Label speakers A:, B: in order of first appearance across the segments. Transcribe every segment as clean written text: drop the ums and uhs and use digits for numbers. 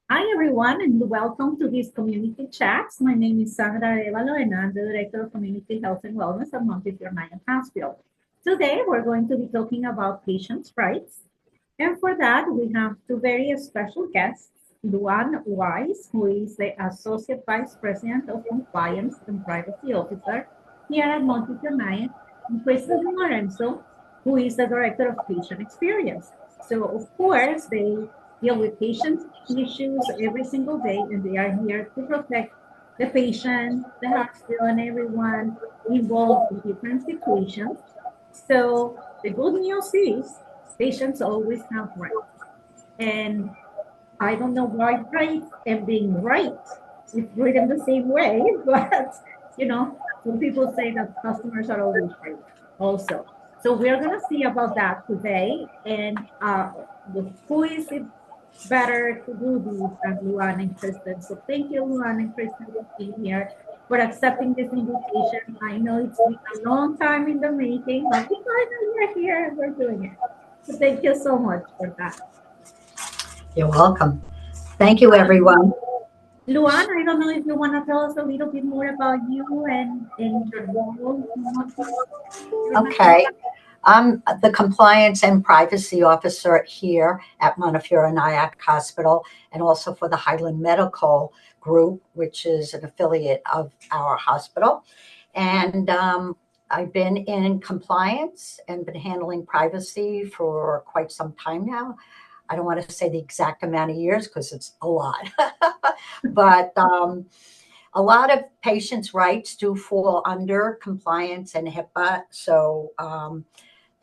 A: Hi, everyone, and welcome to this community chats. My name is Sandra Arevalo, and I'm the Director of Community Health and Wellness at Montefiore Nyack Hospital. Today, we're going to be talking about patients' rights. And for that, we have two very special guests, Luan Wise, who is the Associate Vice President of Compliance and Privacy Officer here at Montefiore Nyack, and Kristen Lorenzo, who is the Director of Patient Experience. So, of course, they deal with patient issues every single day, and they are here to protect the patient, the hospital, and everyone involved in different situations. So the good news is patients always have rights. And I don't know why rights and being right is written the same way, but some people say that customers are always right also. So we're gonna see about that today. And who is it better to do this than Luan and Kristen? So thank you, Luan and Kristen, for being here, for accepting this invitation. I know it's been a long time in the making, but we finally are here and we're doing it. So thank you so much for that.
B: You're welcome. Thank you, everyone.
A: Luan, I don't know if you want to tell us a little bit more about you and your role in Montefiore.
B: Okay. I'm the Compliance and Privacy Officer here at Montefiore Nyack Hospital and also for the Highland Medical Group, which is an affiliate of our hospital. And I've been in compliance and been handling privacy for quite some time now. I don't want to say the exact amount of years because it's a lot, but a lot of patients' rights do fall under compliance and HIPAA. So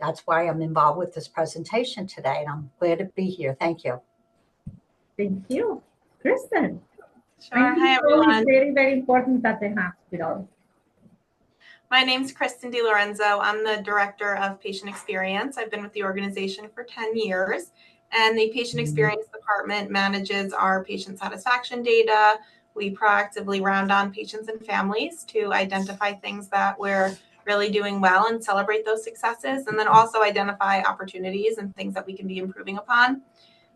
B: that's why I'm involved with this presentation today, and I'm glad to be here. Thank you.
A: Thank you. Kristen, I
C: Sure.
A: think
C: Hi,
A: role is
C: everyone.
A: very, very important at the hospital.
C: My name's Kristen DiLorenzo. I'm the Director of Patient Experience. I've been with the organization for 10 years, and the Patient Experience Department manages our patient satisfaction data. We proactively round on patients and families to identify things that we're really doing well and celebrate those successes, and then also identify opportunities and things that we can be improving upon.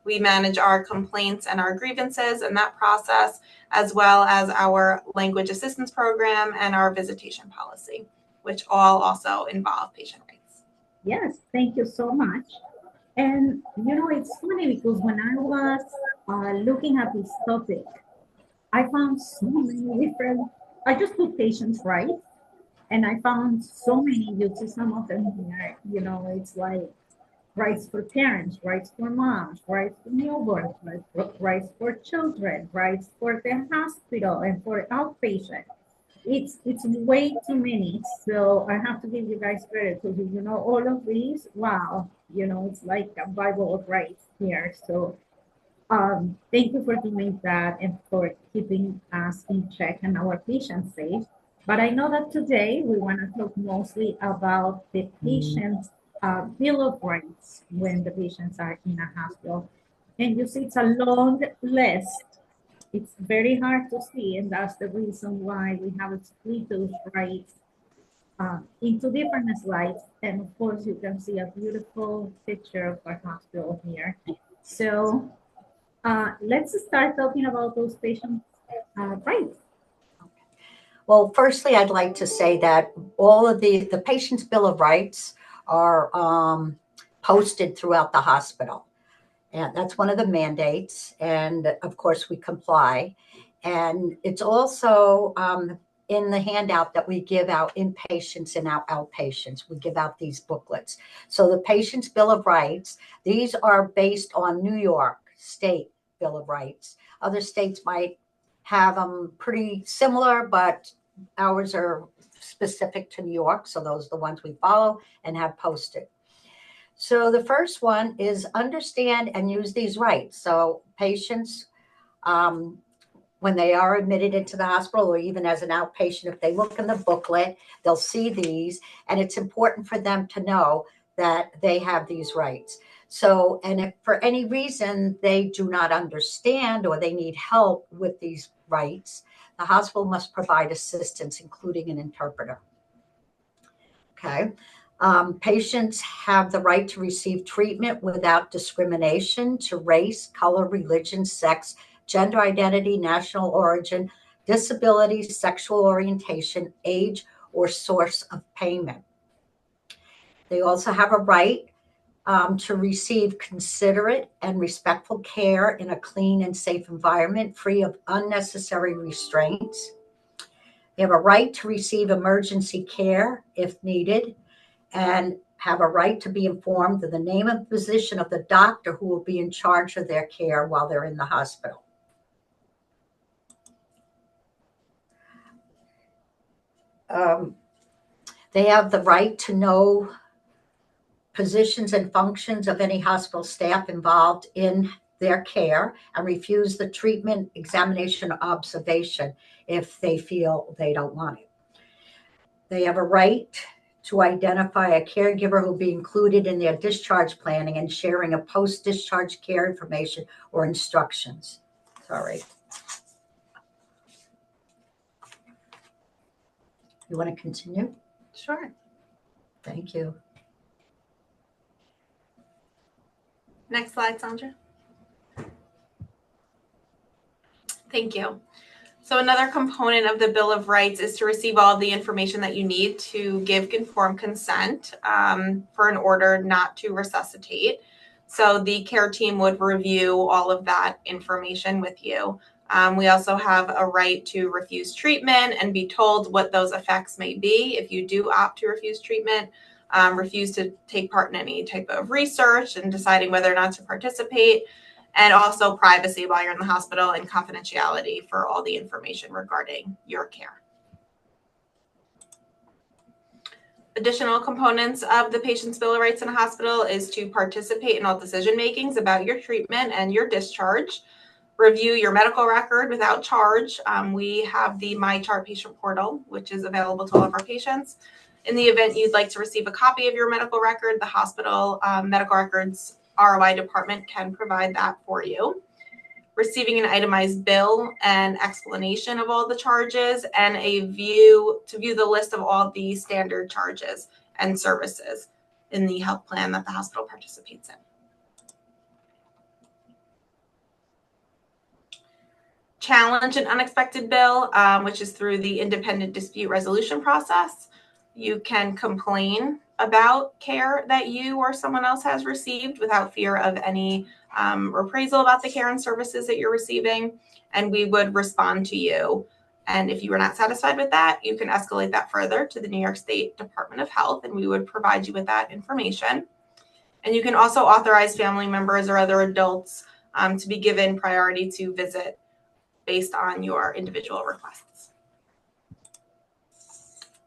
C: We manage our complaints and our grievances in that process, as well as our language assistance program and our visitation policy, which all also involve patient rights.
A: Yes, thank you so much. And it's funny because when I was looking at this topic, I found so many different. I just put patients' rights, and I found so many uses. Some of them here, it's like rights for parents, rights for moms, rights for newborns, rights for children, rights for the hospital, and for outpatient. It's way too many. So I have to give you guys credit because all of these. Wow, it's like a Bible of rights here. So thank you for doing that and for keeping us in check and our patients safe. But I know that today we want to talk mostly about the patient's bill of rights when the patients are in a hospital. And you see, it's a long list. It's very hard to see, and that's the reason why we have split those rights into different slides. And of course, you can see a beautiful picture of our hospital here. So let's start talking about those patient rights.
B: Well, firstly, I'd like to say that all of the patient's Bill of Rights are posted throughout the hospital. And that's one of the mandates. And of course, we comply. And it's also in the handout that we give out inpatients and out outpatients. We give out these booklets. So the patient's Bill of Rights, these are based on New York State Bill of Rights. Other states might have them pretty similar, but ours are specific to New York. So those are the ones we follow and have posted. So the first one is understand and use these rights. So patients, when they are admitted into the hospital or even as an outpatient, if they look in the booklet, they'll see these, and it's important for them to know that they have these rights. So, and if for any reason they do not understand or they need help with these rights, the hospital must provide assistance, including an interpreter. Okay. Patients have the right to receive treatment without discrimination to race, color, religion, sex, gender identity, national origin, disability, sexual orientation, age, or source of payment. They also have a right to receive considerate and respectful care in a clean and safe environment, free of unnecessary restraints. They have a right to receive emergency care if needed, and have a right to be informed of the name and position of the doctor who will be in charge of their care while they're in the hospital. They have the right to know positions and functions of any hospital staff involved in their care and refuse the treatment, examination, or observation if they feel they don't want it. They have a right to identify a caregiver who will be included in their discharge planning and sharing of post-discharge care information or instructions. Sorry. You want to continue?
C: Sure.
B: Thank you.
C: Next slide, Sandra. Thank you. So another component of the Bill of Rights is to receive all the information that you need to give informed consent for an order not to resuscitate. So the care team would review all of that information with you. We also have a right to refuse treatment and be told what those effects may be if you do opt to refuse treatment, refuse to take part in any type of research and deciding whether or not to participate, and also privacy while you're in the hospital and confidentiality for all the information regarding your care. Additional components of the patient's Bill of Rights in a hospital is to participate in all decision makings about your treatment and your discharge, review your medical record without charge. We have the MyChart patient portal, which is available to all of our patients. In the event you'd like to receive a copy of your medical record, the hospital medical records ROI department can provide that for you. Receiving an itemized bill and explanation of all the charges, and to view the list of all the standard charges and services in the health plan that the hospital participates in. Challenge an unexpected bill, which is through the independent dispute resolution process. You can complain about care that you or someone else has received without fear of any reprisal about the care and services that you're receiving, and we would respond to you. And if you were not satisfied with that, you can escalate that further to the New York State Department of Health, and we would provide you with that information. And you can also authorize family members or other adults to be given priority to visit based on your individual requests.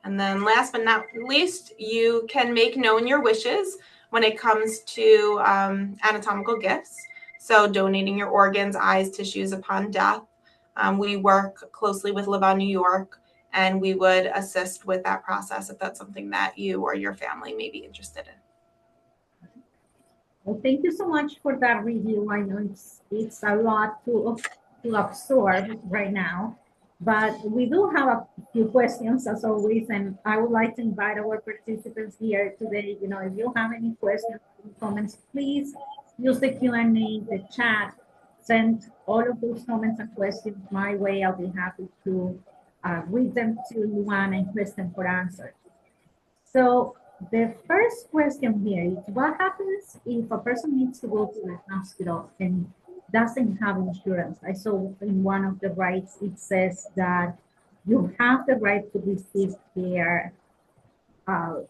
C: And then last but not least, you can make known your wishes when it comes to anatomical gifts. So donating your organs, eyes, tissues upon death. We work closely with Live On New York, and we would assist with that process if that's something that you or your family may be interested in.
A: Well, thank you so much for that review. I know it's a lot to absorb right now. But we do have a few questions as always, and I would like to invite our participants here today. You know, if you have any questions or comments, please use the Q&A, the chat, send all of those comments and questions my way. I'll be happy to read them to Luan and Kristen for answers. So the first question here is, what happens if a person needs to go to the hospital and doesn't have insurance? I saw in one of the rights, it says that you have the right to receive care. And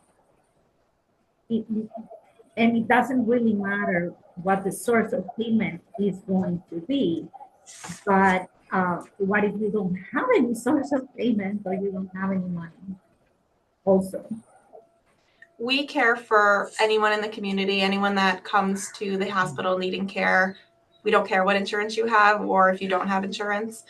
A: it doesn't really matter what the source of payment is going to be. But what if you don't have any source of payment or you don't have any money also?
C: We care for anyone in the community, anyone that comes to the hospital needing care. We don't care what insurance you have or if you don't have insurance.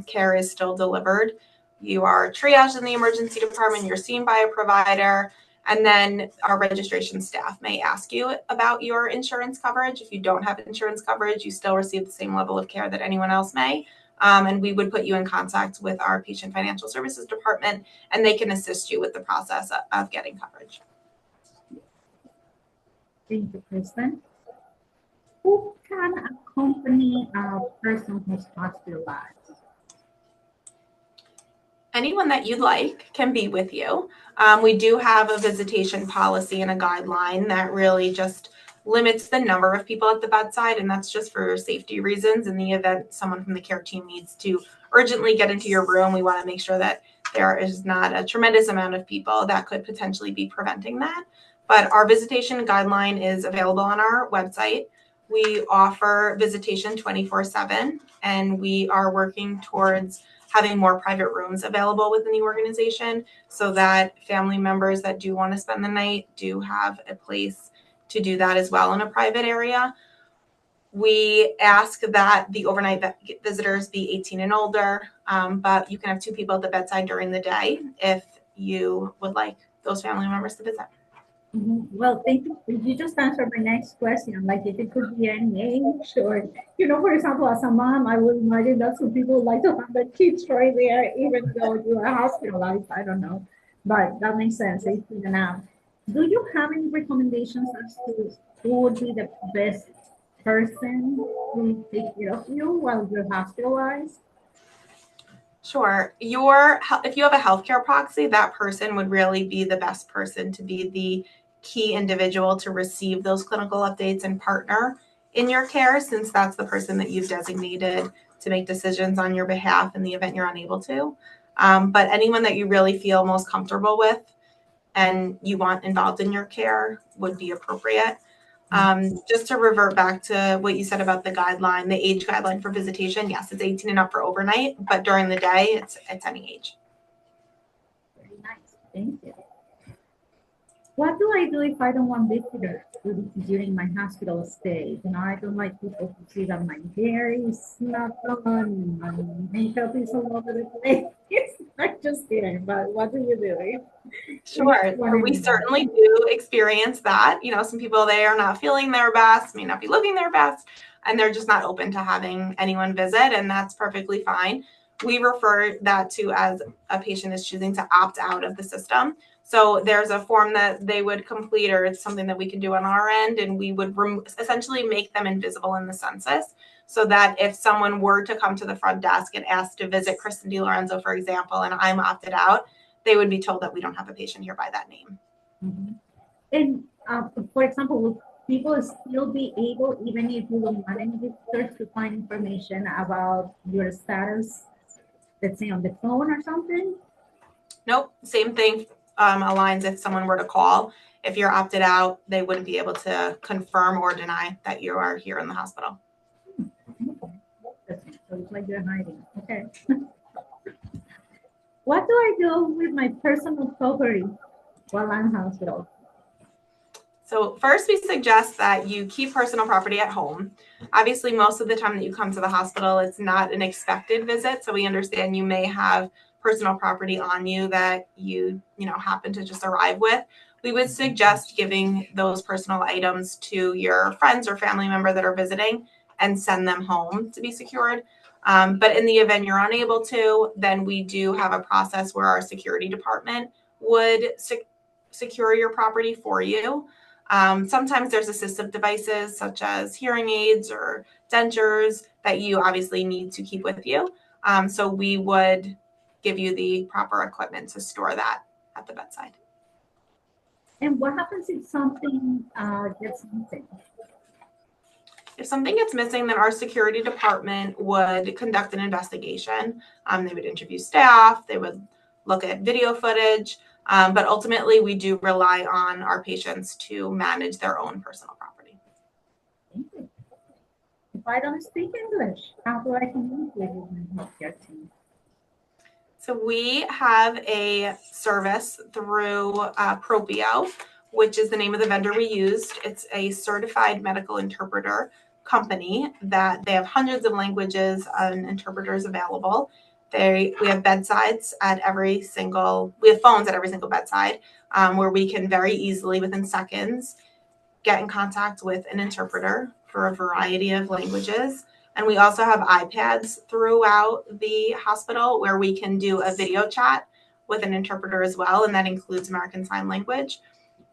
C: Care is still delivered. You are triaged in the emergency department. You're seen by a provider. And then our registration staff may ask you about your insurance coverage. If you don't have insurance coverage, you still receive the same level of care that anyone else may. And we would put you in contact with our patient financial services department, and they can assist you with the process of getting coverage.
A: Thank you, Kristen. Who can accompany any person who's hospitalized?
C: Anyone that you'd like can be with you. We do have a visitation policy and a guideline that really just limits the number of people at the bedside, and that's just for safety reasons. In the event someone from the care team needs to urgently get into your room, we want to make sure that there is not a tremendous amount of people that could potentially be preventing that. But our visitation guideline is available on our website. We offer visitation 24/7, and we are working towards having more private rooms available within the organization so that family members that do want to spend the night do have a place to do that as well in a private area. We ask that the overnight visitors be 18 and older, but you can have 2 people at the bedside during the day if you would like those family members to visit.
A: Well, thank you. You just answered my next question. Like, if it could be any age, or, for example, as a mom, I would imagine that some people like to have their kids right there, even though you are hospitalized. I don't know, but that makes sense. 18 and up. Do you have any recommendations as to who would be the best person to take care of you while you're hospitalized?
C: Sure. If you have a healthcare proxy, that person would really be the best person to be the key individual to receive those clinical updates and partner in your care, since that's the person that you've designated to make decisions on your behalf in the event you're unable to. But anyone that you really feel most comfortable with and you want involved in your care would be appropriate. Just to revert back to what you said about the guideline, the age guideline for visitation, yes, it's 18 and up for overnight, but during the day, it's any age.
A: Very nice. Thank you. What do I do if I don't want visitors during my hospital stay? I don't like people to see that my hair is not done, my makeup is all over the place. I'm just kidding, but what do you do?
C: Sure. We certainly do experience that. Some people, they are not feeling their best, may not be looking their best, and they're just not open to having anyone visit, and that's perfectly fine. We refer that to as a patient is choosing to opt out of the system. So there's a form that they would complete, or it's something that we can do on our end, and we would essentially make them invisible in the census, so that if someone were to come to the front desk and ask to visit Kristen DiLorenzo, for example, and I'm opted out, they would be told that we don't have a patient here by that name.
A: And for example, will people still be able, even if you don't want any visitors, to find information about your status, let's say on the phone or something?
C: Nope, same thing aligns if someone were to call. If you're opted out, they wouldn't be able to confirm or deny that you are here in the hospital.
A: So it's like you're hiding. Okay. What do I do with my personal property while I'm hospital?
C: So first, we suggest that you keep personal property at home. Obviously, most of the time that you come to the hospital, it's not an expected visit. So we understand you may have personal property on you that you happen to just arrive with. We would suggest giving those personal items to your friends or family member that are visiting and send them home to be secured. But in the event you're unable to, then we do have a process where our security department would secure your property for you. Sometimes there's assistive devices such as hearing aids or dentures that you obviously need to keep with you. So we would give you the proper equipment to store that at the bedside.
A: And what happens if something gets missing?
C: If something gets missing, then our security department would conduct an investigation. They would interview staff, they would look at video footage, but ultimately we do rely on our patients to manage their own personal property.
A: Thank you. If I don't speak English, how do I communicate with my healthcare team?
C: So we have a service through Propio, which is the name of the vendor we used. It's a certified medical interpreter company that they have hundreds of languages and interpreters available. We have bedsides at we have phones at every single bedside, where we can very easily, within seconds, get in contact with an interpreter for a variety of languages. And we also have iPads throughout the hospital where we can do a video chat with an interpreter as well, and that includes American Sign Language.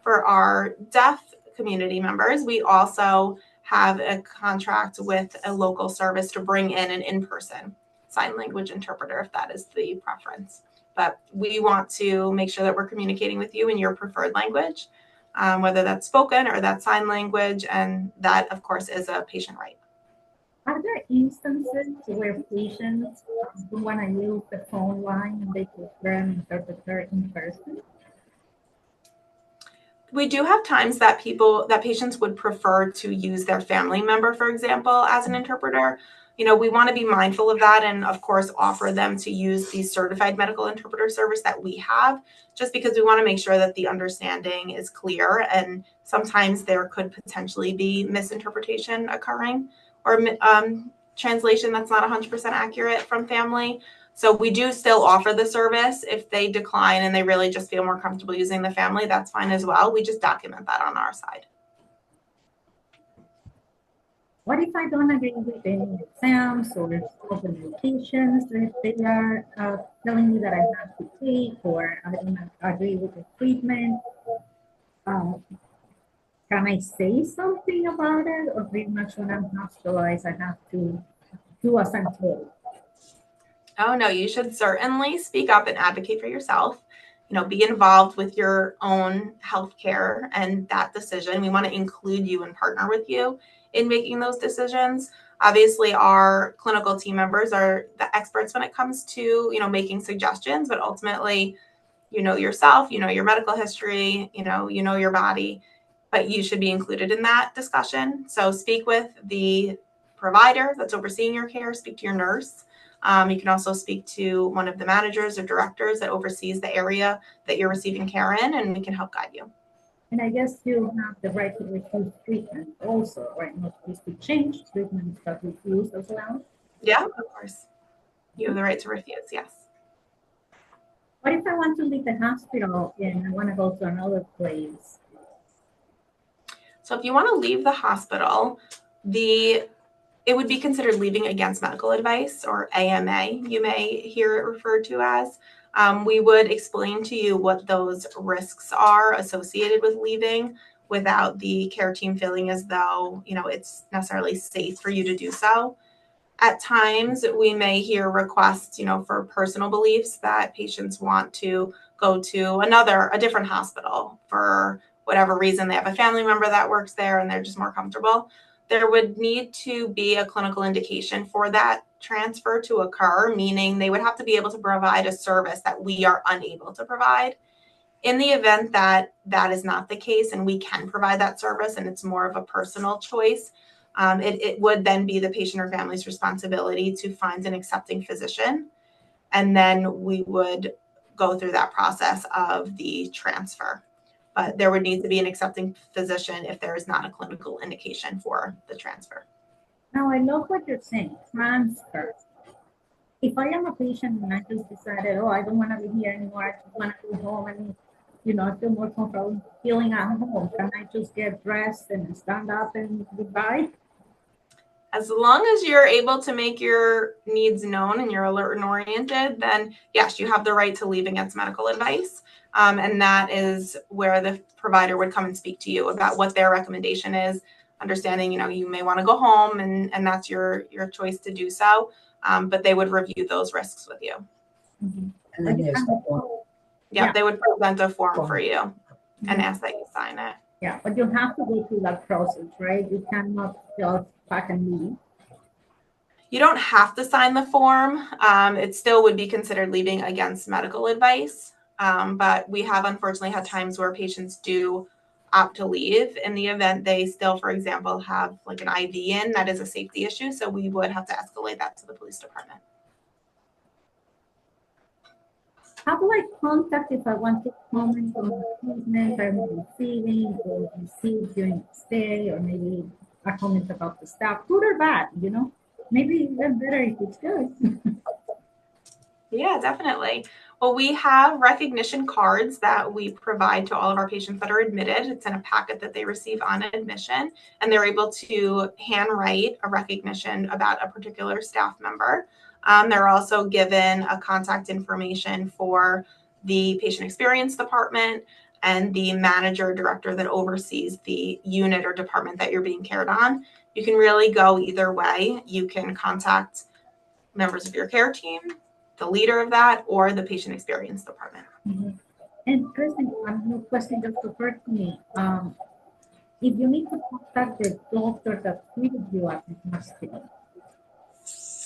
C: For our deaf community members, we also have a contract with a local service to bring in an in-person sign language interpreter if that is the preference. But we want to make sure that we're communicating with you in your preferred language, whether that's spoken or that's sign language, and that, of course, is a patient right.
A: Are there instances where patients do want to use the phone line and they prefer an interpreter in person?
C: We do have times that patients would prefer to use their family member, for example, as an interpreter. We want to be mindful of that and, of course, offer them to use the certified medical interpreter service that we have, just because we want to make sure that the understanding is clear. And sometimes there could potentially be misinterpretation occurring or translation that's not 100% accurate from family. So we do still offer the service. If they decline and they really just feel more comfortable using the family, that's fine as well. We just document that on our side.
A: What if I don't agree with any exams or medications that they are telling me that I have to take, or I don't agree with the treatment? Can I say something about it, or pretty much when I'm hospitalized, I have to do as I'm told?
C: Oh, no, you should certainly speak up and advocate for yourself. Be involved with your own healthcare and that decision. We want to include you and partner with you in making those decisions. Obviously, our clinical team members are the experts when it comes to, making suggestions, but ultimately, yourself, your medical history, your body, but you should be included in that discussion. So speak with the provider that's overseeing your care, speak to your nurse. You can also speak to one of the managers or directors that oversees the area that you're receiving care in, and we can help guide you.
A: And I guess you have the right to refuse treatment also, right? Not just to change treatments, but refuse as well.
C: Yeah, of course. You have the right to refuse, yes.
A: What if I want to leave the hospital and I want to go to another place?
C: So if you want to leave the hospital, it would be considered leaving against medical advice, or AMA, you may hear it referred to as. We would explain to you what those risks are associated with leaving without the care team feeling as though, it's necessarily safe for you to do so. At times, we may hear requests, for personal beliefs that patients want to go to a different hospital for whatever reason. They have a family member that works there and they're just more comfortable. There would need to be a clinical indication for that transfer to occur, meaning they would have to be able to provide a service that we are unable to provide. In the event that that is not the case and we can provide that service and it's more of a personal choice, it would then be the patient or family's responsibility to find an accepting physician. And then we would go through that process of the transfer. But there would need to be an accepting physician if there is not a clinical indication for the transfer.
A: Now, I love what you're saying, transfer. If I am a patient and I just decided, I don't want to be here anymore, I just want to go home and, I feel more comfortable feeling at home, can I just get dressed and stand up and goodbye?
C: As long as you're able to make your needs known and you're alert and oriented, then yes, you have the right to leave against medical advice. And that is where the provider would come and speak to you about what their recommendation is, understanding, you may want to go home and that's your choice to do so. But they would review those risks with you.
B: Mm-hmm. And then there's the form.
C: Yeah, they would present a form for you and ask that you sign it.
A: Yeah, but you have to go through that process, right? You cannot just pack and leave.
C: You don't have to sign the form. It still would be considered leaving against medical advice. But we have unfortunately had times where patients do opt to leave in the event they still, for example, have like an IV in. That is a safety issue. So we would have to escalate that to the police department.
A: How do I contact if I want to comment on the treatment I'm receiving or receive during the stay, or maybe a comment about the staff, good or bad, Maybe even better if it's good.
C: Yeah, definitely. Well, we have recognition cards that we provide to all of our patients that are admitted. It's in a packet that they receive on admission, and they're able to handwrite a recognition about a particular staff member. They're also given a contact information for the patient experience department and the manager or director that oversees the unit or department that you're being cared on. You can really go either way. You can contact members of your care team, the leader of that, or the patient experience department.
A: Mm-hmm. And Kristen, another question just occurred to me. If you need to contact the doctor that treated you at the hospital,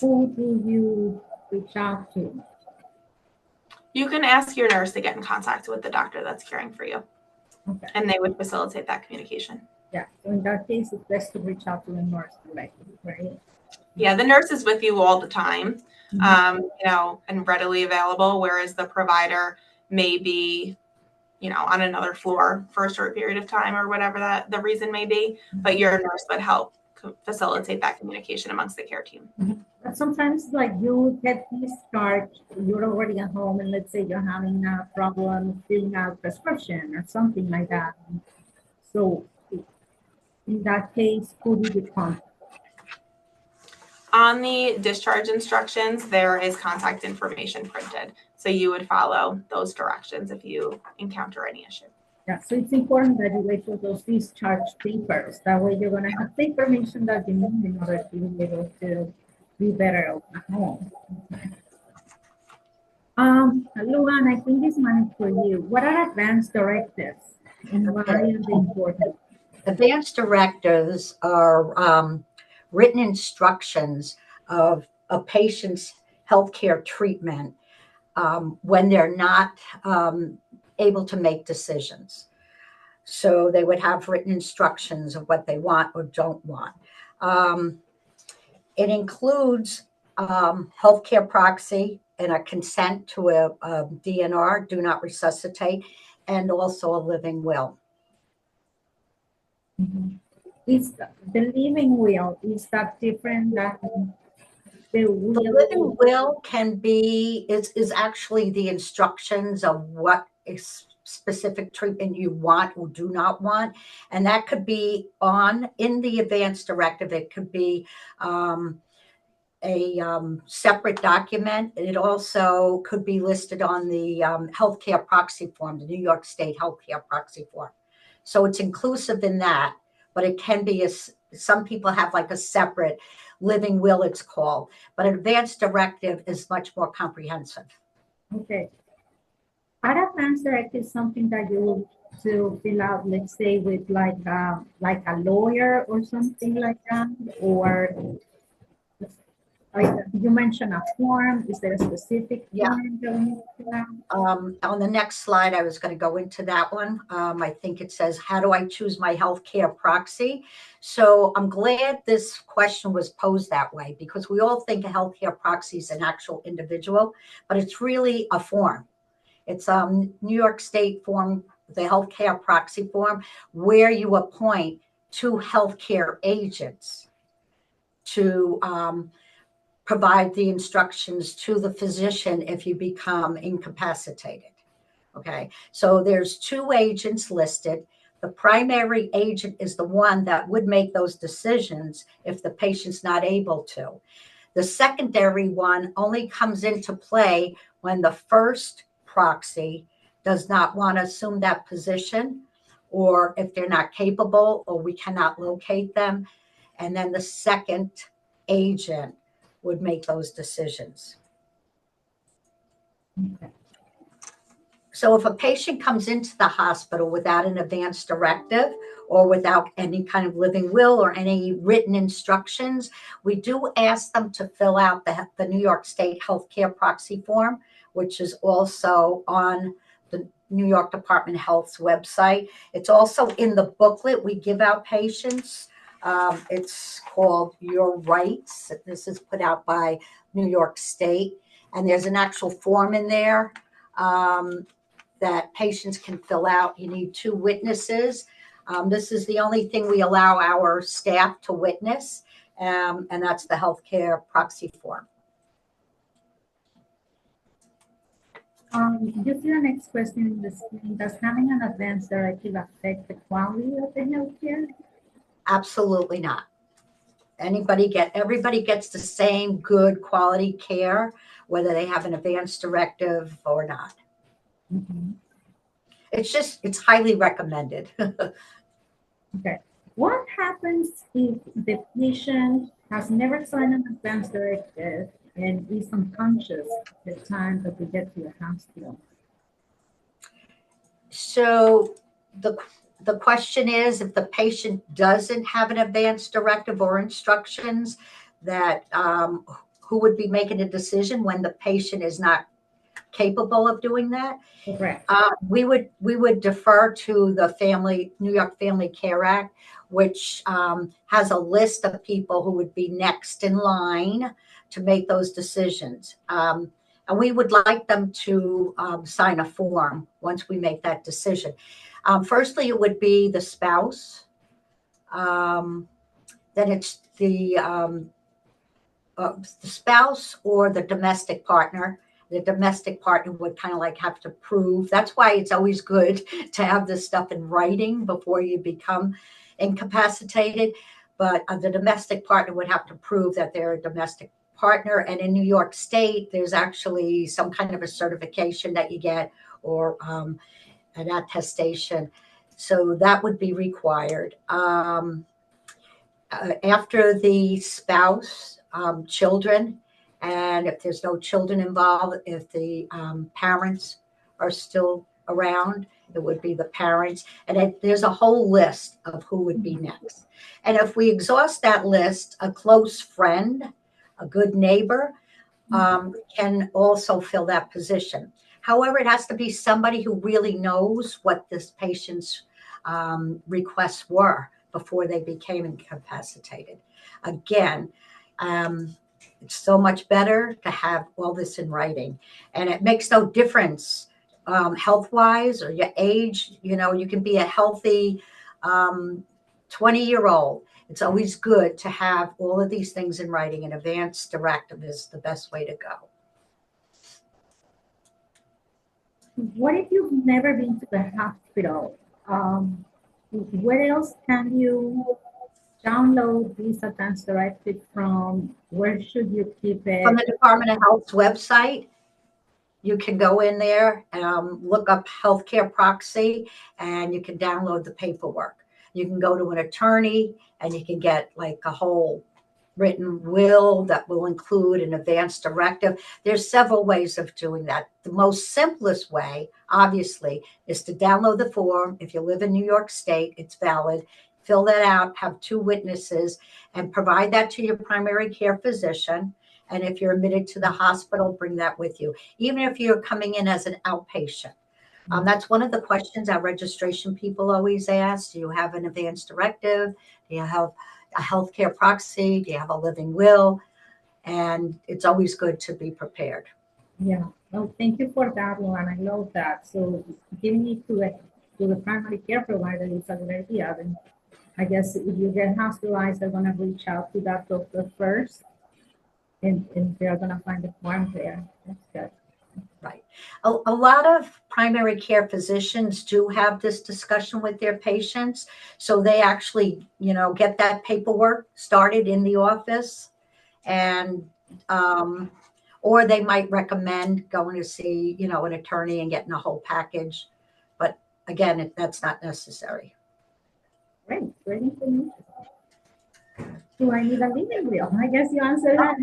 A: who do you reach out to?
C: You can ask your nurse to get in contact with the doctor that's caring for you,
A: Okay.
C: and they would facilitate that communication.
A: Yeah. So in that case, it's best to reach out to the nurse directly, right?
C: Yeah, the nurse is with you all the time, and readily available, whereas the provider may be, on another floor for a short period of time or whatever that the reason may be, but your nurse would help facilitate that communication amongst the care team.
A: But sometimes, like, you get discharged, you're already at home, and let's say you're having a problem filling out prescription or something like that. So in that case, who do you contact?
C: On the discharge instructions, there is contact information printed. So you would follow those directions if you encounter any issue.
A: Yeah, so it's important that you wait for those discharge papers. That way you're going to have the information that you need in order to be able to be better at home. Okay. Luan, I think this one is for you. What are advanced directives and why are they important?
B: Advanced directives are written instructions of a patient's healthcare treatment when they're not able to make decisions. So they would have written instructions of what they want or don't want. It includes healthcare proxy and a consent to a DNR, do not resuscitate, and also a living will.
A: Mm-hmm. Is the living will, is that different than the will?
B: The living will can be, is actually the instructions of what specific treatment you want or do not want. And that could be in the advanced directive. It could be a separate document. It also could be listed on the healthcare proxy form, the New York State healthcare proxy form. So it's inclusive in that, but it can be some people have like a separate living will, it's called, but an advanced directive is much more comprehensive.
A: Okay. Are advanced directives something that you will to fill out, let's say, with like a lawyer or something like that, or you mentioned a form? Is there a specific form that we need to fill out?
B: On the next slide, I was going to go into that one. I think it says, how do I choose my healthcare proxy? So I'm glad this question was posed that way, because we all think a healthcare proxy is an actual individual, but it's really a form. It's New York State form, the healthcare proxy form, where you appoint 2 healthcare agents to provide the instructions to the physician if you become incapacitated. Okay, so there's 2 agents listed. The primary agent is the one that would make those decisions if the patient's not able to. The secondary one only comes into play when the first proxy does not want to assume that position, or if they're not capable or we cannot locate them. And then the second agent would make those decisions.
A: Okay.
B: So if a patient comes into the hospital without an advance directive or without any kind of living will or any written instructions, we do ask them to fill out the New York State healthcare proxy form, which is also on the New York Department of Health's website. It's also in the booklet we give out patients. It's called Your Rights. This is put out by New York State. And there's an actual form in there that patients can fill out. You need 2 witnesses. This is the only thing we allow our staff to witness, and that's the healthcare proxy form.
A: You see the next question in the screen. Does having an advanced directive affect the quality of the healthcare?
B: Absolutely not. Everybody gets the same good quality care, whether they have an advanced directive or not.
A: Mm-hmm.
B: It's highly recommended.
A: Okay. What happens if the patient has never signed an advance directive and is unconscious at the time that they get to the hospital?
B: So the question is, if the patient doesn't have an advance directive or instructions, that who would be making a decision when the patient is not capable of doing that?
A: Correct.
B: We would defer to the New York Family Care Act, which has a list of people who would be next in line to make those decisions. And we would like them to sign a form once we make that decision. Firstly, it would be the spouse. Then it's the spouse or the domestic partner. The domestic partner would kind of like have to prove. That's why it's always good to have this stuff in writing before you become incapacitated. But the domestic partner would have to prove that they're a domestic partner. And in New York State, there's actually some kind of a certification that you get, or an attestation. So that would be required. After the spouse, children, and if there's no children involved, if the parents are still around, it would be the parents. And there's a whole list of who would be next. And if we exhaust that list, a close friend, a good neighbor, can also fill that position. However, it has to be somebody who really knows what this patient's requests were before they became incapacitated. Again, it's so much better to have all this in writing, and it makes no difference health-wise or your age. You can be a healthy 20-year-old. It's always good to have all of these things in writing. An advance directive is the best way to go.
A: What if you've never been to the hospital? Where else can you download this advance directive from? Where should you keep it?
B: From the Department of Health's website, you can go in there and look up healthcare proxy, and you can download the paperwork. You can go to an attorney and you can get like a whole written will that will include an advance directive. There's several ways of doing that. The most simplest way, obviously, is to download the form. If you live in New York State, it's valid. Fill that out, have 2 witnesses, and provide that to your primary care physician. And if you're admitted to the hospital, bring that with you, even if you're coming in as an outpatient. That's one of the questions our registration people always ask. Do you have an advance directive? Do you have a healthcare proxy? Do you have a living will? And it's always good to be prepared.
A: Yeah. Well, thank you for that one. I love that. So giving it to the primary care provider is a good idea. And I guess if you get hospitalized, they're going to reach out to that doctor first, and they're going to find the form there. That's good.
B: Right. A lot of primary care physicians do have this discussion with their patients. So they actually, get that paperwork started in the office, and or they might recommend going to see, an attorney and getting a whole package. But again, that's not necessary.
A: Great. Great information. Do I need a living will? I guess you answered that.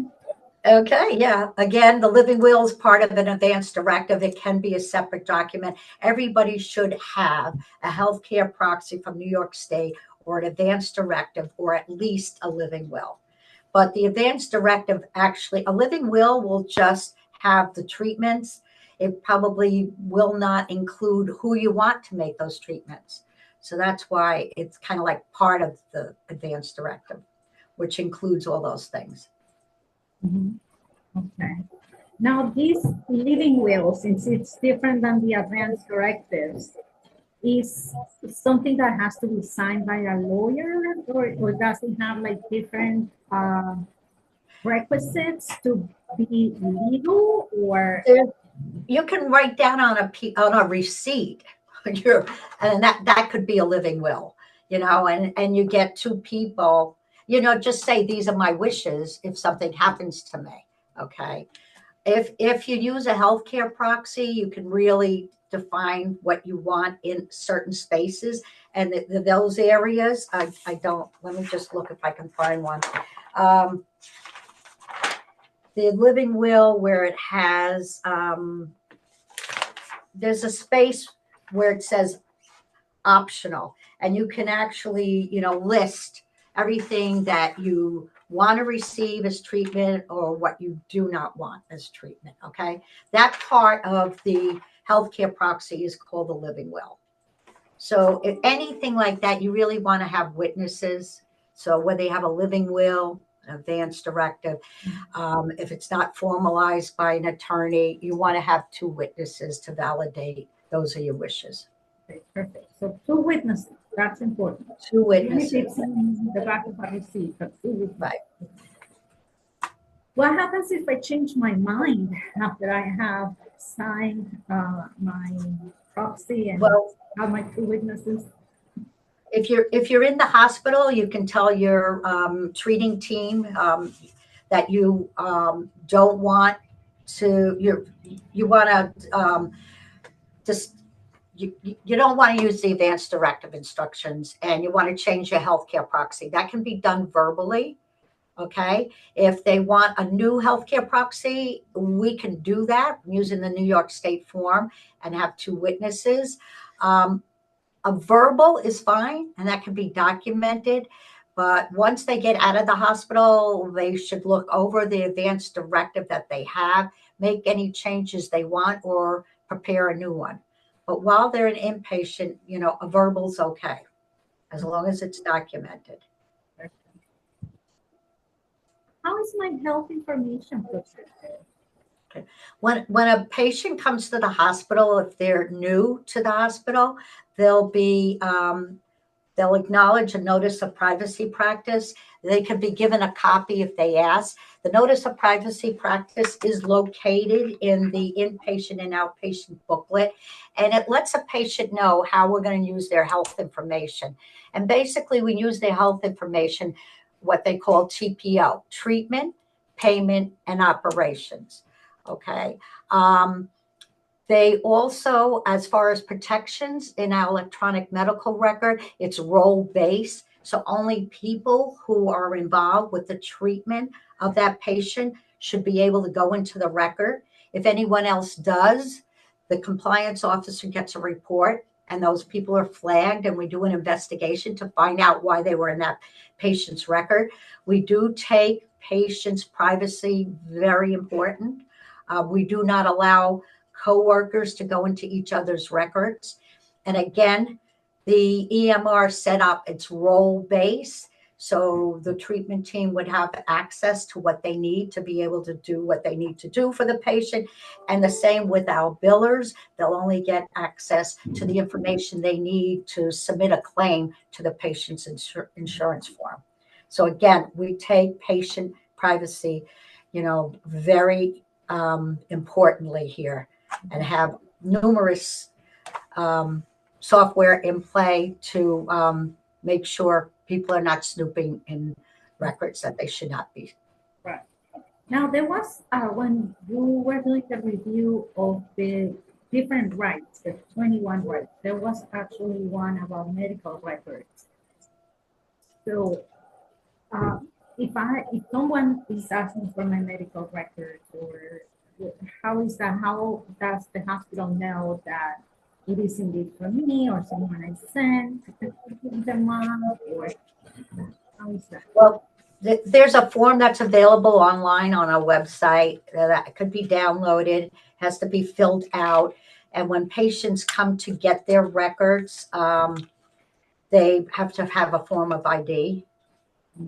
B: Okay, yeah. Again, the living will is part of an advance directive. It can be a separate document. Everybody should have a healthcare proxy from New York State, or an advance directive, or at least a living will. But the advance directive, actually, a living will just have the treatments. It probably will not include who you want to make those treatments. So that's why it's kind of like part of the advance directive, which includes all those things.
A: Mhm. Okay. Now, this living will, since it's different than the advance directives, is something that has to be signed by a lawyer, or does it have like different requisites to be legal, or?
B: You can write down on a receipt, and that could be a living will, and you get 2 people, just say, these are my wishes if something happens to me. Okay. If you use a healthcare proxy, you can really define what you want in certain spaces. And those areas, I don't, let me just look if I can find one. The living will where it has, there's a space where it says optional, and you can actually, list everything that you want to receive as treatment or what you do not want as treatment. Okay. That part of the healthcare proxy is called the living will. So if anything like that, you really want to have witnesses. So whether you have a living will, an advance directive, if it's not formalized by an attorney, you want to have two witnesses to validate those are your wishes.
A: Okay, perfect. So two witnesses, that's important.
B: Two
A: Even if
B: witnesses.
A: it's in the back of a receipt, but two witnesses.
B: Right.
A: What happens if I change my mind after I have signed my proxy and
B: Well,
A: have my two witnesses?
B: if you're in the hospital, you can tell your treating team that you don't want to. You want to just you don't want to use the advanced directive instructions, and you want to change your healthcare proxy. That can be done verbally. Okay. If they want a new healthcare proxy, we can do that using the New York State form and have two witnesses. A verbal is fine, and that can be documented. But once they get out of the hospital, they should look over the advanced directive that they have, make any changes they want, or prepare a new one. But while they're an inpatient, a verbal's okay, as long as it's documented.
A: How is my health information protected?
B: Okay. When a patient comes to the hospital, if they're new to the hospital, they'll acknowledge a notice of privacy practice. They could be given a copy if they ask. The notice of privacy practice is located in the inpatient and outpatient booklet, and it lets a patient know how we're going to use their health information. And basically, we use their health information, what they call TPO, treatment, payment, and operations. Okay. They also, as far as protections in our electronic medical record, it's role-based. So only people who are involved with the treatment of that patient should be able to go into the record. If anyone else does, the compliance officer gets a report, and those people are flagged, and we do an investigation to find out why they were in that patient's record. We do take patients' privacy very important. We do not allow coworkers to go into each other's records. And again, the EMR set up its role-based, so the treatment team would have access to what they need to be able to do what they need to do for the patient. And the same with our billers, they'll only get access to the information they need to submit a claim to the patient's insurance form. So again, we take patient privacy, very importantly here, and have numerous software in play to make sure people are not snooping in records that they should not be.
A: Right. Now, there was, when you were doing the review of the different rights, the 21 rights, there was actually one about medical records. So if someone is asking for my medical records, or how is that? How does the hospital know that it is indeed for me, or someone I sent them up, or how is that?
B: Well, there's a form that's available online on our website that could be downloaded, has to be filled out. And when patients come to get their records, they have to have a form of ID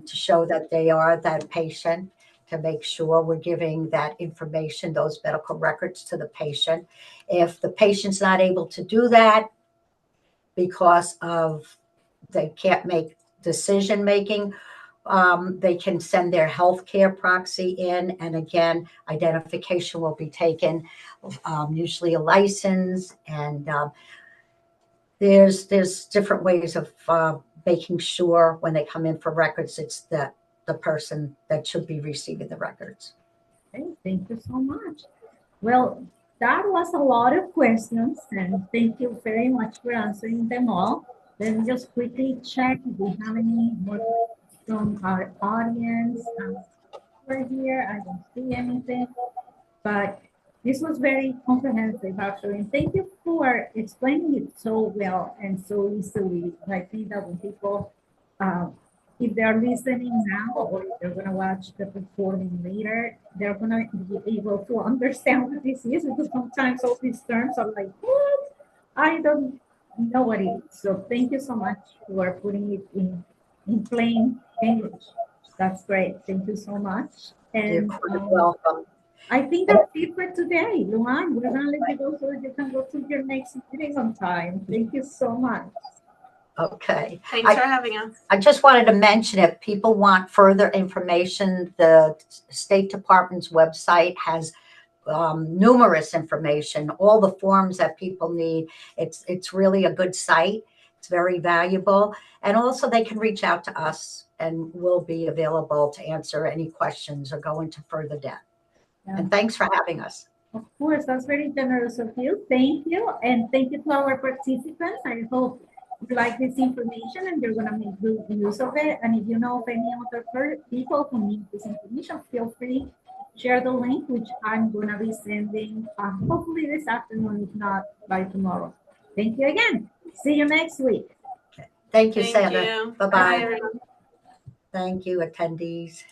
B: to show that they are that patient, to make sure we're giving that information, those medical records, to the patient. If the patient's not able to do that because of they can't make decision making, they can send their healthcare proxy in, and again, identification will be taken, usually a license, and there's different ways of making sure when they come in for records, it's the person that should be receiving the records.
A: Okay, thank you so much. Well, that was a lot of questions, and thank you very much for answering them all. Let me just quickly check if we have any more questions from our audience. Over here, I don't see anything, but this was very comprehensive, actually. And thank you for explaining it so well and so easily. I think that when people, uh, if they're listening now or if they're going to watch the recording later, they're going to be able to understand what this is, because sometimes all these terms are like, what? I don't know what it is. So thank you so much for putting it in plain English. That's great. Thank you so much.
B: You're
A: And
B: quite welcome.
A: I think that's it for today. Luan, we're going to let you go so that you can go to your next meeting on time. Thank you so much.
B: Okay.
C: Thanks for having us.
B: I just wanted to mention, if people want further information, the State Department's website has numerous information, all the forms that people need. It's really a good site. It's very valuable. And also they can reach out to us and we'll be available to answer any questions or go into further depth.
A: Yeah.
B: And thanks for having us.
A: Of course, that's very generous of you. Thank you. And thank you to our participants. I hope you like this information and you're going to make good use of it. And if you know of any other people who need this information, feel free to share the link, which I'm going to be sending hopefully this afternoon, if not by tomorrow. Thank you again. See you next week.
B: Thank you,
C: Thank
B: Sandra.
C: you.
B: Bye-bye.
C: Bye, everyone.
B: Thank you, attendees.